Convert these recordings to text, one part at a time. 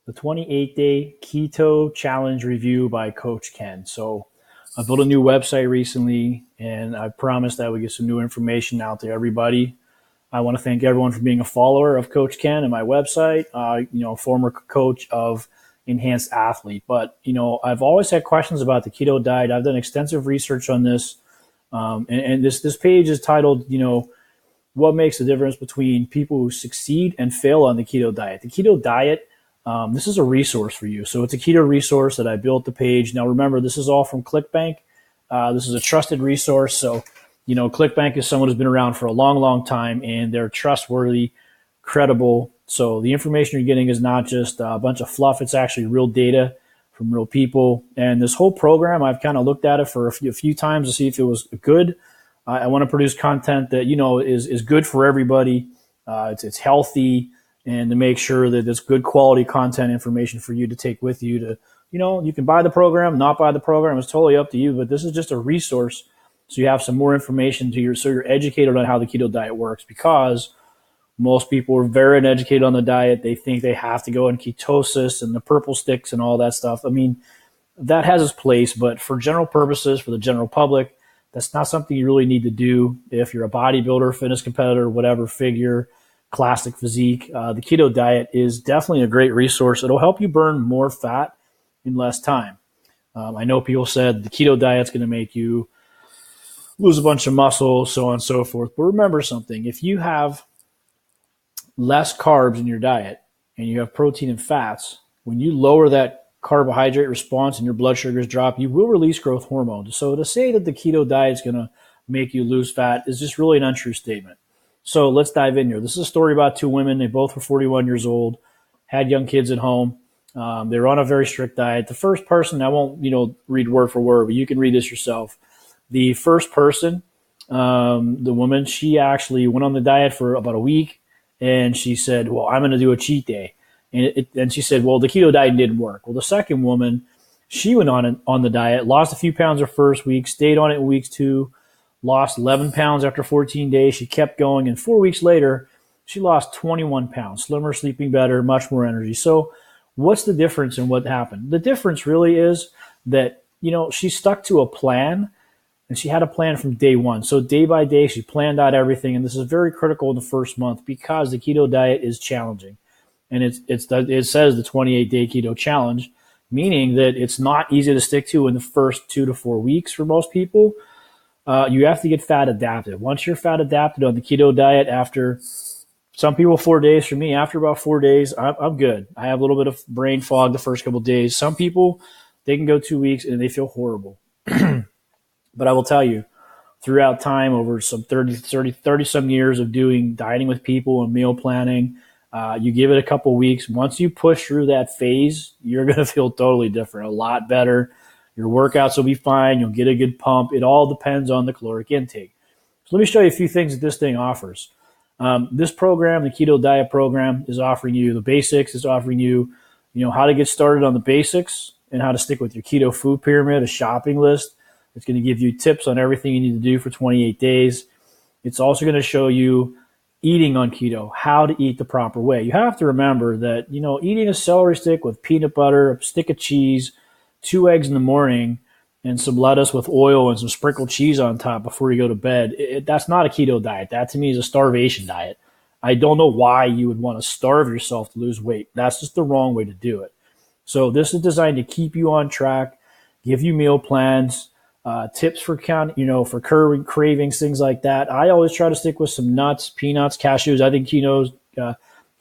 the 28-day Keto Challenge review by Coach Ken. So I built a new website recently, and I promised I would get some new information out to everybody. I want to thank everyone for being a follower of Coach Ken and my website, former coach of Enhanced Athlete. But, I've always had questions about the keto diet. I've done extensive research on this. And this page is titled, what makes the difference between people who succeed and fail on the keto diet. The keto diet, this is a resource for you. So it's a keto resource that I built the page. Now, remember, this is all from ClickBank. This is a trusted resource. So, ClickBank is someone who's been around for a long, long time, and they're trustworthy, credible. So the information you're getting is not just a bunch of fluff. It's actually real data from real people. And this whole program, I've kind of looked at it for a few times to see if it was good. I want to produce content that, is good for everybody. It's healthy, and to make sure that it's good quality content information for you to take with you to, you can buy the program, not buy the program. It's totally up to you, but this is just a resource. So you have some more information so you're educated on how the keto diet works, because most people are very uneducated on the diet. They think they have to go in ketosis and the purple sticks and all that stuff. I mean, that has its place, but for general purposes, for the general public, that's not something you really need to do if you're a bodybuilder, fitness competitor, whatever, figure, classic physique. The keto diet is definitely a great resource. It'll help you burn more fat in less time. I know people said the keto diet's going to make you lose a bunch of muscle, so on and so forth. But remember something. If you have less carbs in your diet and you have protein and fats, when you lower that carbohydrate response and your blood sugars drop, you will release growth hormone. So to say that the keto diet is going to make you lose fat is just really an untrue statement. So let's dive in here. This is a story about two women. They both were 41 years old, had young kids at home. They were on a very strict diet. The first person, I won't, read word for word, but you can read this yourself. The first person, the woman, she actually went on the diet for about a week, and she said, well, I'm going to do a cheat day. And she said, well, the keto diet didn't work. Well, the second woman, she went on the diet, lost a few pounds her first week, stayed on it in weeks 2, lost 11 pounds after 14 days. She kept going, and 4 weeks later, she lost 21 pounds, slimmer, sleeping better, much more energy. So what's the difference in what happened? The difference really is that, she stuck to a plan, and she had a plan from day one. So day by day, she planned out everything, and this is very critical in the first month because the keto diet is challenging. And it says the 28-day keto challenge, meaning that it's not easy to stick to in the first 2 to 4 weeks for most people. You have to get fat adapted. Once you're fat adapted on the keto diet, after some people 4 days, for me, after about 4 days, I'm good. I have a little bit of brain fog the first couple of days. Some people, they can go 2 weeks and they feel horrible. But I will tell you, throughout time, over some 30 some years of doing dieting with people and meal planning, you give it a couple weeks. Once you push through that phase, you're going to feel totally different, a lot better. Your workouts will be fine. You'll get a good pump. It all depends on the caloric intake. So let me show you a few things that this thing offers. This program, the Keto Diet program, is offering you the basics. It's offering you, how to get started on the basics and how to stick with your keto food pyramid, a shopping list. It's going to give you tips on everything you need to do for 28 days. It's also going to show you eating on keto, how to eat the proper way. You have to remember that, eating a celery stick with peanut butter, a stick of cheese, 2 eggs in the morning, and some lettuce with oil and some sprinkled cheese on top before you go to bed, that's not a keto diet. That to me is a starvation diet. I don't know why you would want to starve yourself to lose weight. That's just the wrong way to do it. So this is designed to keep you on track, give you meal plans, tips for for curbing cravings, things like that. I always try to stick with some nuts, peanuts, cashews. I think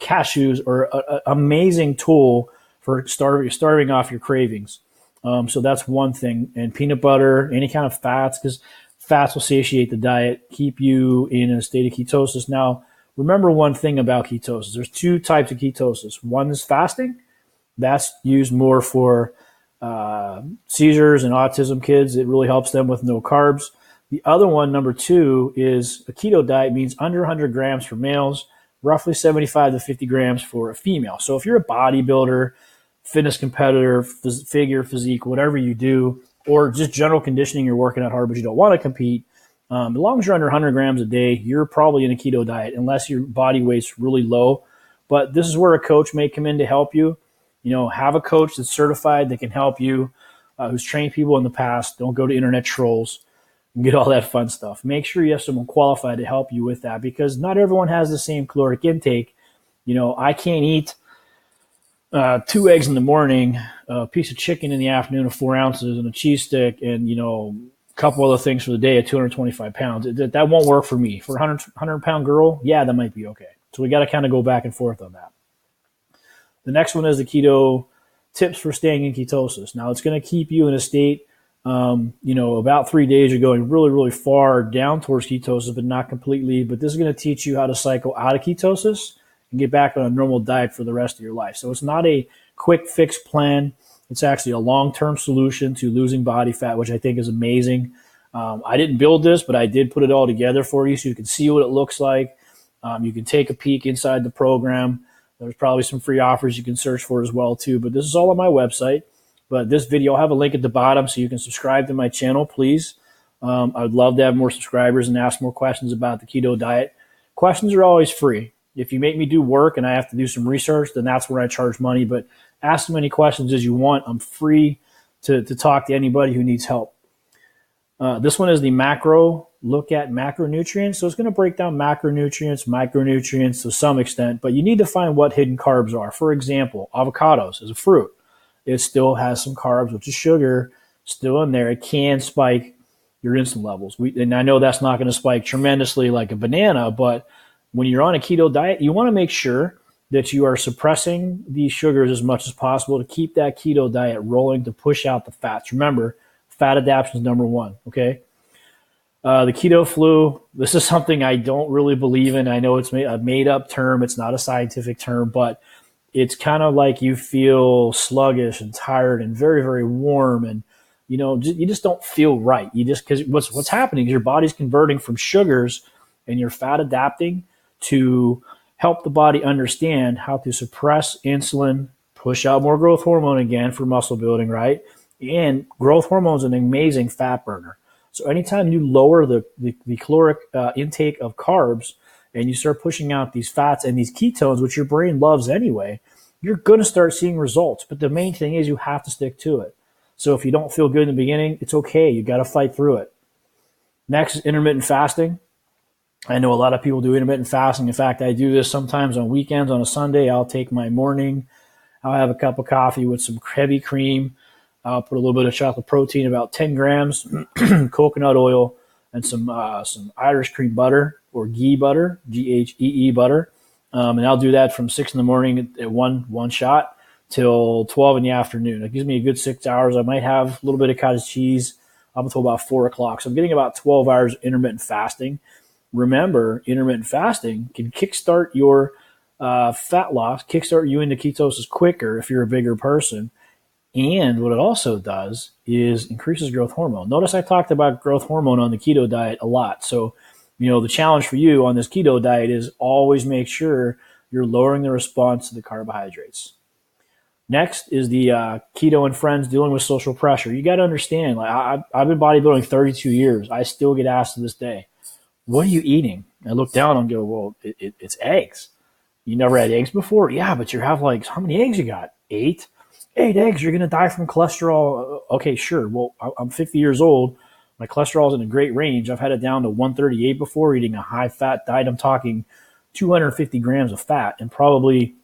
cashews are an amazing tool for starving off your cravings. So that's one thing. And peanut butter, any kind of fats, because fats will satiate the diet, keep you in a state of ketosis. Now, remember one thing about ketosis. There's 2 types of ketosis. One is fasting. That's used more for seizures and autism kids. It really helps them with no carbs. The other one, number 2, is a keto diet, means under 100 grams for males, roughly 75 to 50 grams for a female. So if you're a bodybuilder, fitness competitor, figure, physique, whatever you do, or just general conditioning, you're working out hard but you don't want to compete, as long as you're under 100 grams a day, you're probably in a keto diet unless your body weight's really low. But this is where a coach may come in to help you. Have a coach that's certified that can help you, who's trained people in the past. Don't go to internet trolls and get all that fun stuff. Make sure you have someone qualified to help you with that, because not everyone has the same caloric intake. I can't eat 2 eggs in the morning, a piece of chicken in the afternoon of 4 ounces, and a cheese stick, and a couple other things for the day at 225 pounds. That won't work for me. For a 100-pound girl, yeah, that might be okay. So we got to kind of go back and forth on that. The next one is the keto tips for staying in ketosis. Now, it's going to keep you in a state, about 3 days you're going really, really far down towards ketosis, but not completely. But this is going to teach you how to cycle out of ketosis and get back on a normal diet for the rest of your life. So it's not a quick fix plan. It's actually a long-term solution to losing body fat, which I think is amazing. I didn't build this, but I did put it all together for you so you can see what it looks like. You can take a peek inside the program. There's probably some free offers you can search for as well too, but this is all on my website. But this video, I'll have a link at the bottom so you can subscribe to my channel, please. I'd love to have more subscribers and ask more questions about the keto diet. Questions are always free. If you make me do work and I have to do some research, then that's where I charge money. But ask as many questions as you want. I'm free to talk to anybody who needs help. This one is the look at macronutrients. So it's going to break down macronutrients, micronutrients to some extent, but you need to find what hidden carbs are. For example, avocados is a fruit. It still has some carbs, which is sugar, still in there. It can spike your insulin levels. And I know that's not going to spike tremendously like a banana, but when you're on a keto diet, you want to make sure that you are suppressing these sugars as much as possible to keep that keto diet rolling, to push out the fats. Remember, fat adaptation is number one, okay? The keto flu, this is something I don't really believe in. I know it's a made-up term. It's not a scientific term, but it's kind of like you feel sluggish and tired and very, very warm, and you just don't feel right. Because what's happening is your body's converting from sugars and you're fat adapting to help the body understand how to suppress insulin, push out more growth hormone again for muscle building, right? And growth hormone is an amazing fat burner. So anytime you lower the caloric intake of carbs and you start pushing out these fats and these ketones, which your brain loves anyway, you're going to start seeing results. But the main thing is you have to stick to it. So if you don't feel good in the beginning, it's okay. You got to fight through it. Next is intermittent fasting. I know a lot of people do intermittent fasting. In fact, I do this sometimes on weekends. On a Sunday, I'll take my morning. I'll have a cup of coffee with some heavy cream. I'll put a little bit of chocolate protein, about 10 grams, coconut oil, and some Irish cream butter or ghee butter, Ghee butter. And I'll do that from 6 in the morning at one shot till 12 in the afternoon. It gives me a good 6 hours. I might have a little bit of cottage cheese up until about 4 o'clock. So I'm getting about 12 hours of intermittent fasting. Remember, intermittent fasting can kickstart your fat loss, kickstart you into ketosis quicker if you're a bigger person. And what it also does is increases growth hormone. Notice I talked about growth hormone on the keto diet a lot. So, the challenge for you on this keto diet is always make sure you're lowering the response to the carbohydrates. Next is the keto and friends dealing with social pressure. You got to understand, I've been bodybuilding 32 years. I still get asked to this day, what are you eating? I look down and go, well, it's eggs. You never had eggs before? Yeah, but you have how many eggs you got? 8 eggs. You're going to die from cholesterol. Okay, sure. Well, I'm 50 yees old. My cholesterol is in a great range. I've had it down to 138 before, eating a high fat diet. I'm talking 250 grams of fat and probably,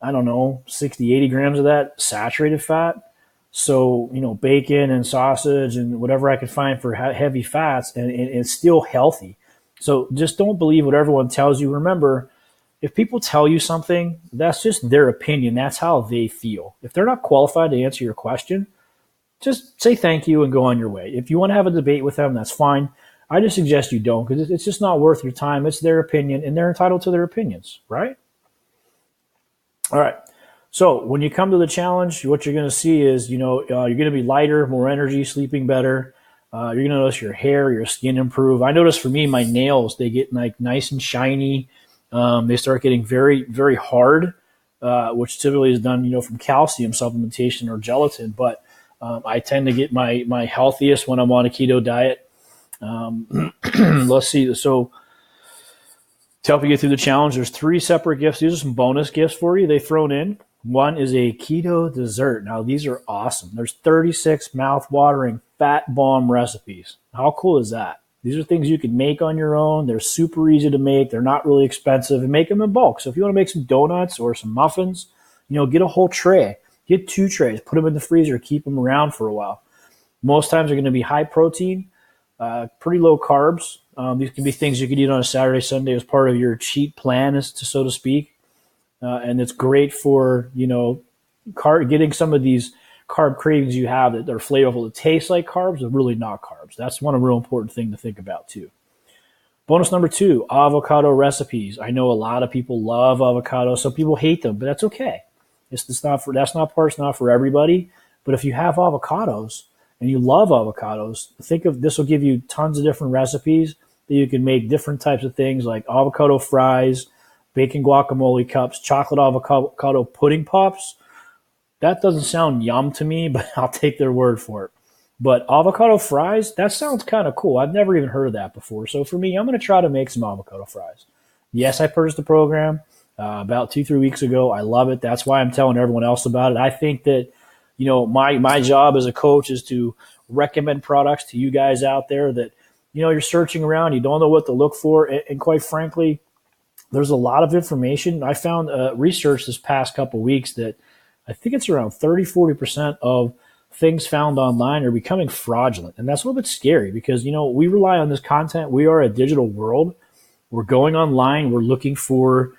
60, 80 grams of that saturated fat. So, bacon and sausage and whatever I could find for heavy fats, and it's still healthy. So just don't believe what everyone tells you. Remember, if people tell you something, that's just their opinion. That's how they feel. If they're not qualified to answer your question, just say thank you and go on your way. If you want to have a debate with them, that's fine. I just suggest you don't, because it's just not worth your time. It's their opinion, and they're entitled to their opinions, right? All right. So when you come to the challenge, what you're going to see is, you're going to be lighter, more energy, sleeping better. You're going to notice your hair, your skin improve. I notice for me, my nails, they get nice and shiny. They start getting very, very hard, which typically is done, from calcium supplementation or gelatin. But I tend to get my healthiest when I'm on a keto diet. Let's see. So to help you get through the challenge, there's 3 separate gifts. These are some bonus gifts for you. They've thrown in One is a keto dessert. Now, these are awesome. There's 36 mouth-watering fat bomb recipes. How cool is that? These are things you can make on your own. They're super easy to make. They're not really expensive, and make them in bulk. So if you want to make some donuts or some muffins, get a whole tray. Get 2 trays. Put them in the freezer. Keep them around for a while. Most times they're going to be high protein, pretty low carbs. These can be things you could eat on a Saturday, Sunday as part of your cheat plan, so to speak. And it's great for, getting some of these carb cravings you have that are flavorful, that taste like carbs, but really not carbs. That's one real important thing to think about too. Bonus number 2, avocado recipes. I know a lot of people love avocados. Some people hate them, but that's okay. It's not for everybody. But if you have avocados and you love avocados, think of this will give you tons of different recipes that you can make different types of things like avocado fries, bacon guacamole cups, chocolate avocado pudding pops. That doesn't sound yum to me, but I'll take their word for it. But avocado fries, that sounds kind of cool. I've never even heard of that before. So for me, I'm going to try to make some avocado fries. Yes, I purchased the program about 2-3 weeks ago. I love it. That's why I'm telling everyone else about it. I think that, my job as a coach is to recommend products to you guys out there that, you're searching around, you don't know what to look for. And quite frankly, there's a lot of information. I found research this past couple weeks that I think it's around 30-40% of things found online are becoming fraudulent. And that's a little bit scary because, we rely on this content. We are a digital world. We're going online. We're looking for,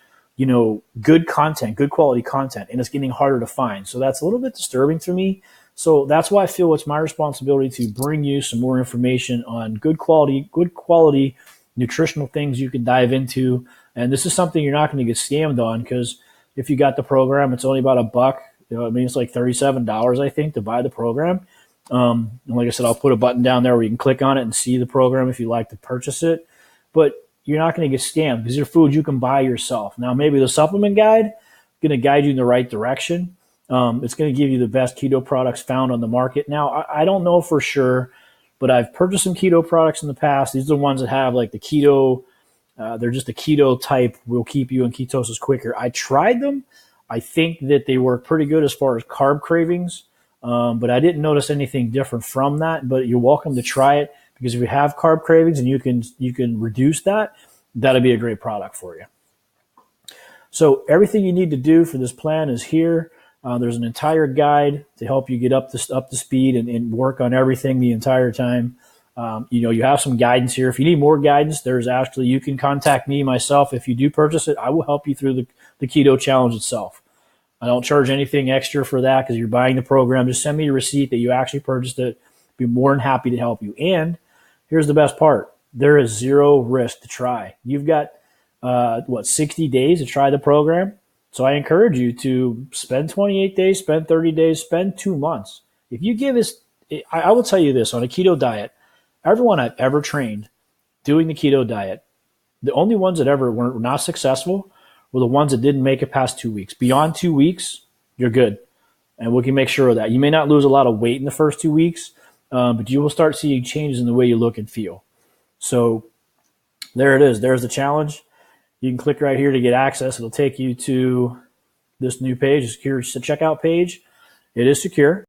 good content, good quality content, and it's getting harder to find. So that's a little bit disturbing to me. So that's why I feel it's my responsibility to bring you some more information on good quality nutritional things you can dive into. And this is something you're not going to get scammed on because if you got the program, it's only about $1. It's like $37, I think, to buy the program. And like I said, I'll put a button down there where you can click on it and see the program if you like to purchase it. But you're not going to get scammed because these are foods you can buy yourself. Now, maybe the supplement guide is going to guide you in the right direction. It's going to give you the best keto products found on the market. Now, I don't know for sure, but I've purchased some keto products in the past. These are the ones that have like the keto. They're just a keto type, will keep you in ketosis quicker. I tried them. I think that they work pretty good as far as carb cravings, but I didn't notice anything different from that. But you're welcome to try it because if you have carb cravings and you can reduce that, that'll be a great product for you. So everything you need to do for this plan is here. There's an entire guide to help you get up to speed and work on everything the entire time. You have some guidance here. If you need more guidance, you can contact me myself. If you do purchase it, I will help you through the keto challenge itself. I don't charge anything extra for that because you're buying the program. Just send me a receipt that you actually purchased it. Be more than happy to help you. And here's the best part. There is zero risk to try. You've got, 60 days to try the program. So I encourage you to spend 28 days, spend 30 days, spend 2 months. If you give us, I will tell you this, on a keto diet, everyone I've ever trained doing the keto diet, the only ones that ever were not successful were the ones that didn't make it past 2 weeks. Beyond 2 weeks, you're good. And we can make sure of that. You may not lose a lot of weight in the first 2 weeks, but you will start seeing changes in the way you look and feel. So there it is. There's the challenge. You can click right here to get access. It'll take you to this new page, a secure checkout page. It is secure,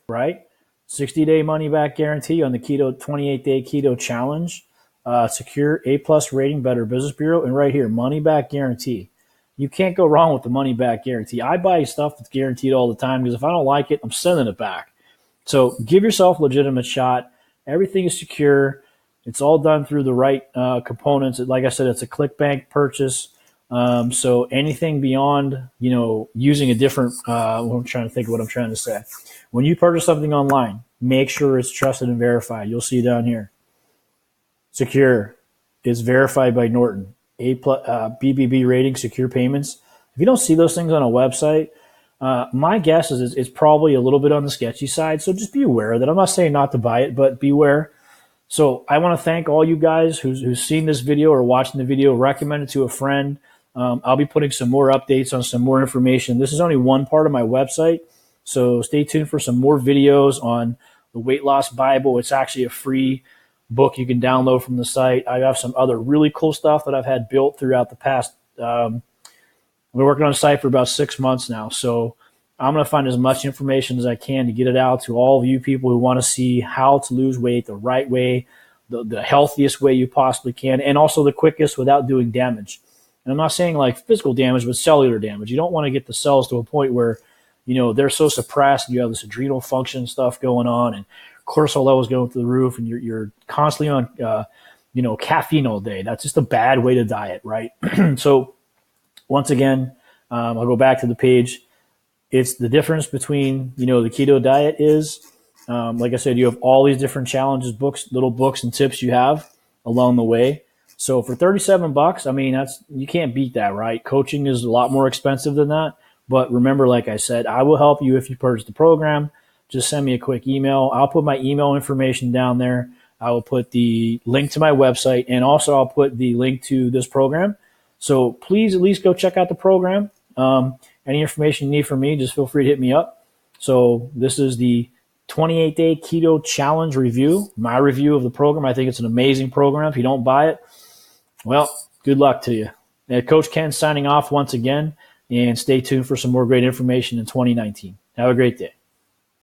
right? 60-day money-back guarantee on the keto 28-day keto challenge. Secure A+ rating, Better Business Bureau, and right here, money-back guarantee. You can't go wrong with the money-back guarantee. I buy stuff that's guaranteed all the time because if I don't like it, I'm sending it back. So give yourself a legitimate shot. Everything is secure. It's all done through the right components. Like I said, it's a ClickBank purchase. So anything beyond, using a different, I'm trying to think of what I'm trying to say. When you purchase something online, make sure it's trusted and verified. You'll see down here. Secure. It's verified by Norton. A+ BBB rating, secure payments. If you don't see those things on a website, my guess is it's probably a little bit on the sketchy side. So just be aware of that. I'm not saying not to buy it, but beware. So I want to thank all you guys who's seen this video or watching the video, recommend it to a friend. I'll be putting some more updates on some more information. This is only one part of my website, so stay tuned for some more videos on the Weight Loss Bible. It's actually a free book you can download from the site. I have some other really cool stuff that I've had built throughout the past. I've been working on the site for about 6 months now, so I'm going to find as much information as I can to get it out to all of you people who want to see how to lose weight the right way, the healthiest way you possibly can, and also the quickest without doing damage. And I'm not saying like physical damage, but cellular damage. You don't want to get the cells to a point where, they're so suppressed and you have this adrenal function stuff going on and cortisol levels going through the roof and you're constantly on, caffeine all day. That's just a bad way to diet, right? So once again, I'll go back to the page. It's the difference between, the keto diet is, like I said, you have all these different challenges, little books and tips you have along the way. So for $37, I mean, you can't beat that, right? Coaching is a lot more expensive than that. But remember, like I said, I will help you if you purchase the program. Just send me a quick email. I'll put my email information down there. I will put the link to my website, and also I'll put the link to this program. So please at least go check out the program. Any information you need from me, just feel free to hit me up. So this is the 28-day keto challenge review, my review of the program. I think it's an amazing program. If you don't buy it, well, good luck to you. Coach Ken signing off once again, and stay tuned for some more great information in 2019. Have a great day.